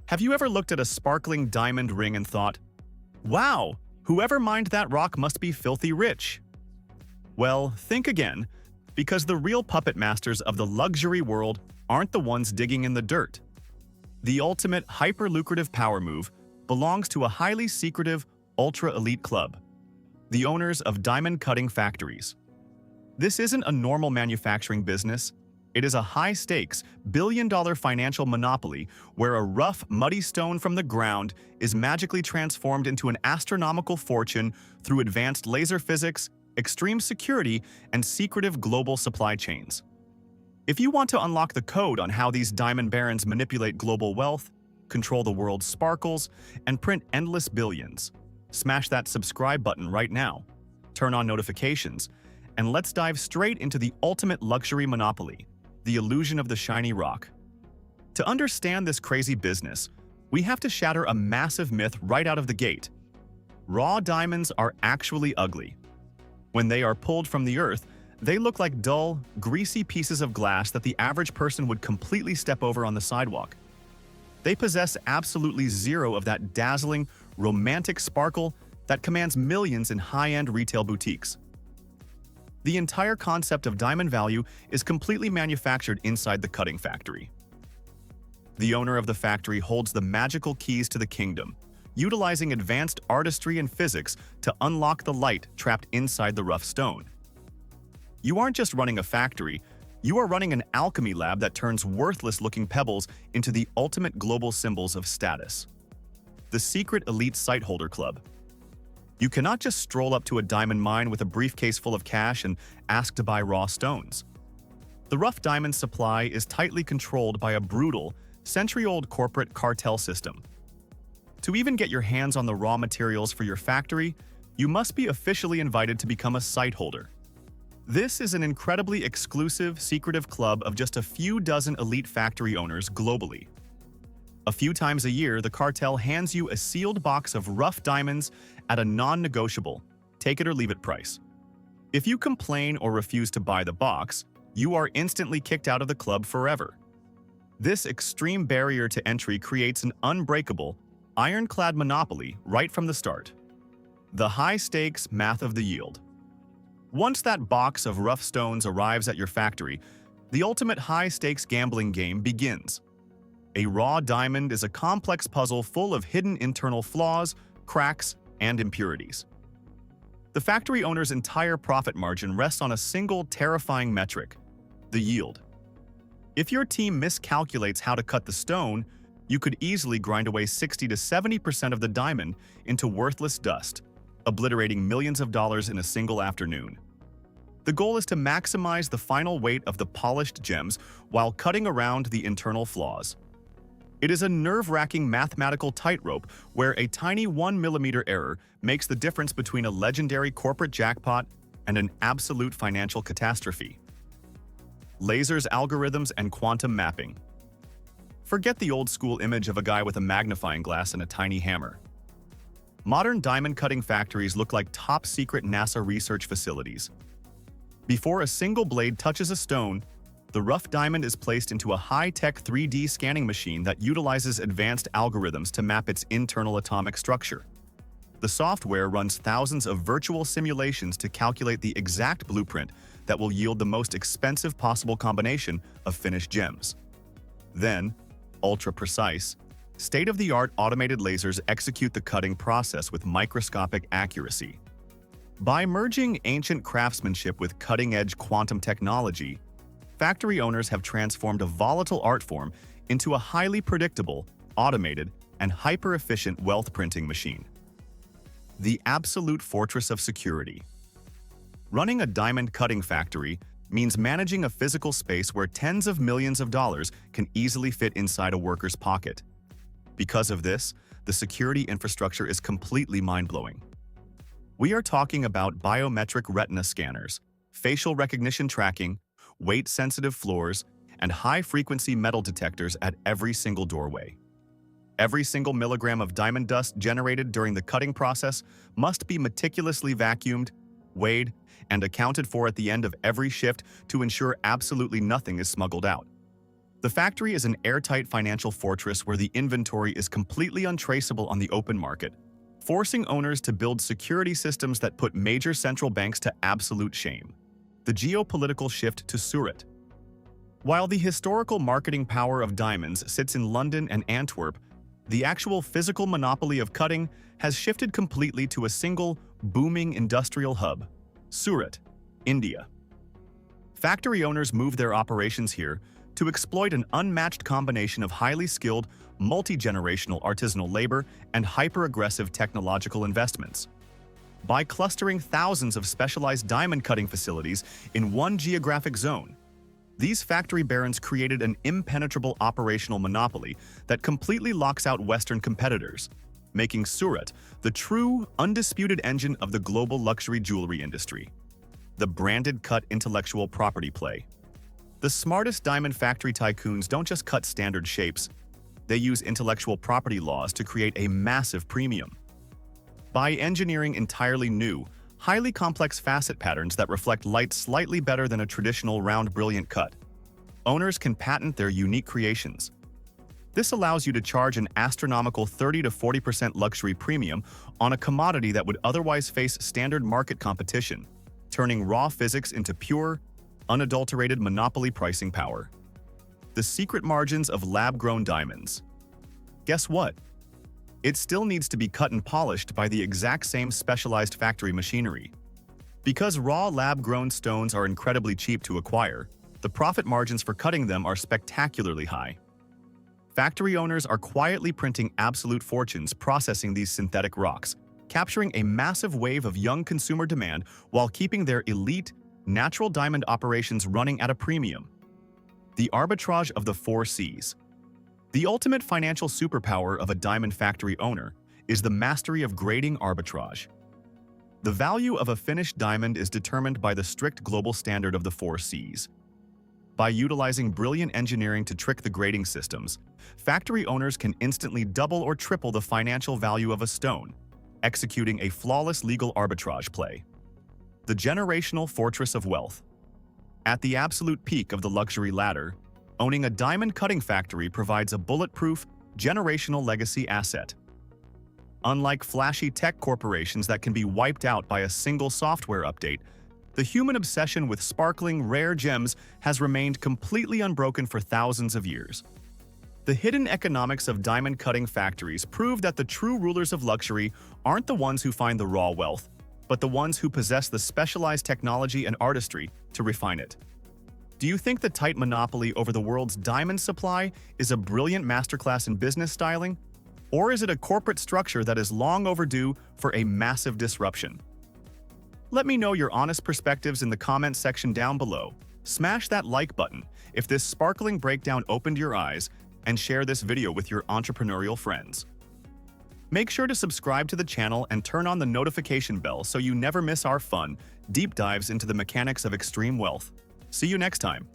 Have you ever looked at a sparkling diamond ring and thought, "Wow, whoever mined that rock must be filthy rich"? Well, think again, because the real puppet masters of the luxury world aren't the ones digging in the dirt. The ultimate hyper-lucrative power move belongs to a highly secretive, ultra-elite club, the owners of diamond-cutting factories. This isn't a normal manufacturing business. It is a high-stakes, billion-dollar financial monopoly where a rough, muddy stone from the ground is magically transformed into an astronomical fortune through advanced laser physics, extreme security, and secretive global supply chains. If you want to unlock the code on how these diamond barons manipulate global wealth, control the world's sparkles, and print endless billions, smash that subscribe button right now, turn on notifications, and let's dive straight into the ultimate luxury monopoly, the illusion of the shiny rock. To understand this crazy business, we have to shatter a massive myth right out of the gate. Raw diamonds are actually ugly. When they are pulled from the earth, they look like dull, greasy pieces of glass that the average person would completely step over on the sidewalk. They possess absolutely zero of that dazzling, romantic sparkle that commands millions in high-end retail boutiques. The entire concept of diamond value is completely manufactured inside the cutting factory. The owner of the factory holds the magical keys to the kingdom, utilizing advanced artistry and physics to unlock the light trapped inside the rough stone. You aren't just running a factory, you are running an alchemy lab that turns worthless-looking pebbles into the ultimate global symbols of status. The secret elite sightholder club. You cannot just stroll up to a diamond mine with a briefcase full of cash and ask to buy raw stones. The rough diamond supply is tightly controlled by a brutal, century-old corporate cartel system. To even get your hands on the raw materials for your factory, you must be officially invited to become a sightholder. This is an incredibly exclusive, secretive club of just a few dozen elite factory owners globally. A few times a year, the cartel hands you a sealed box of rough diamonds at a non-negotiable, take-it-or-leave-it price. If you complain or refuse to buy the box, you are instantly kicked out of the club forever. This extreme barrier to entry creates an unbreakable, ironclad monopoly right from the start. The high-stakes math of the yield. Once that box of rough stones arrives at your factory, the ultimate high-stakes gambling game begins. A raw diamond is a complex puzzle full of hidden internal flaws, cracks, and impurities. The factory owner's entire profit margin rests on a single terrifying metric: the yield. If your team miscalculates how to cut the stone, you could easily grind away 60 to 70% of the diamond into worthless dust, obliterating millions of dollars in a single afternoon. The goal is to maximize the final weight of the polished gems while cutting around the internal flaws. It is a nerve-wracking mathematical tightrope where a tiny 1 mm error makes the difference between a legendary corporate jackpot and an absolute financial catastrophe. Lasers, algorithms, and quantum mapping. Forget the old-school image of a guy with a magnifying glass and a tiny hammer. Modern diamond-cutting factories look like top-secret NASA research facilities. Before a single blade touches a stone, the rough diamond is placed into a high-tech 3D scanning machine that utilizes advanced algorithms to map its internal atomic structure. The software runs thousands of virtual simulations to calculate the exact blueprint that will yield the most expensive possible combination of finished gems. Then, ultra-precise, state-of-the-art automated lasers execute the cutting process with microscopic accuracy. By merging ancient craftsmanship with cutting-edge quantum technology, factory owners have transformed a volatile art form into a highly predictable, automated, and hyper-efficient wealth printing machine. The absolute fortress of security. Running a diamond cutting factory means managing a physical space where tens of millions of dollars can easily fit inside a worker's pocket. Because of this, the security infrastructure is completely mind-blowing. We are talking about biometric retina scanners, facial recognition tracking, weight-sensitive floors, and high-frequency metal detectors at every single doorway. Every single milligram of diamond dust generated during the cutting process must be meticulously vacuumed, weighed, and accounted for at the end of every shift to ensure absolutely nothing is smuggled out. The factory is an airtight financial fortress where the inventory is completely untraceable on the open market, forcing owners to build security systems that put major central banks to absolute shame. The geopolitical shift to Surat. While the historical marketing power of diamonds sits in London and Antwerp, the actual physical monopoly of cutting has shifted completely to a single, booming industrial hub, Surat, India. Factory owners move their operations here to exploit an unmatched combination of highly skilled, multi-generational artisanal labor and hyper-aggressive technological investments. By clustering thousands of specialized diamond cutting facilities in one geographic zone, these factory barons created an impenetrable operational monopoly that completely locks out Western competitors, making Surat the true, undisputed engine of the global luxury jewelry industry. The branded cut intellectual property play. The smartest diamond factory tycoons don't just cut standard shapes, they use intellectual property laws to create a massive premium. By engineering entirely new, highly complex facet patterns that reflect light slightly better than a traditional round brilliant cut, owners can patent their unique creations. This allows you to charge an astronomical 30 to 40% luxury premium on a commodity that would otherwise face standard market competition, turning raw physics into pure, unadulterated monopoly pricing power. The secret margins of lab-grown diamonds. Guess what? It still needs to be cut and polished by the exact same specialized factory machinery. Because raw lab-grown stones are incredibly cheap to acquire, the profit margins for cutting them are spectacularly high. Factory owners are quietly printing absolute fortunes processing these synthetic rocks, capturing a massive wave of young consumer demand while keeping their elite, natural diamond operations running at a premium. The arbitrage of the 4 Cs. The ultimate financial superpower of a diamond factory owner is the mastery of grading arbitrage. The value of a finished diamond is determined by the strict global standard of the 4 Cs. By utilizing brilliant engineering to trick the grading systems, factory owners can instantly double or triple the financial value of a stone, executing a flawless legal arbitrage play. The generational fortress of wealth. At the absolute peak of the luxury ladder, owning a diamond cutting factory provides a bulletproof, generational legacy asset. Unlike flashy tech corporations that can be wiped out by a single software update, the human obsession with sparkling, rare gems has remained completely unbroken for thousands of years. The hidden economics of diamond cutting factories prove that the true rulers of luxury aren't the ones who find the raw wealth, but the ones who possess the specialized technology and artistry to refine it. Do you think the tight monopoly over the world's diamond supply is a brilliant masterclass in business styling? Or is it a corporate structure that is long overdue for a massive disruption? Let me know your honest perspectives in the comments section down below. Smash that like button if this sparkling breakdown opened your eyes, and share this video with your entrepreneurial friends. Make sure to subscribe to the channel and turn on the notification bell so you never miss our fun, deep dives into the mechanics of extreme wealth. See you next time.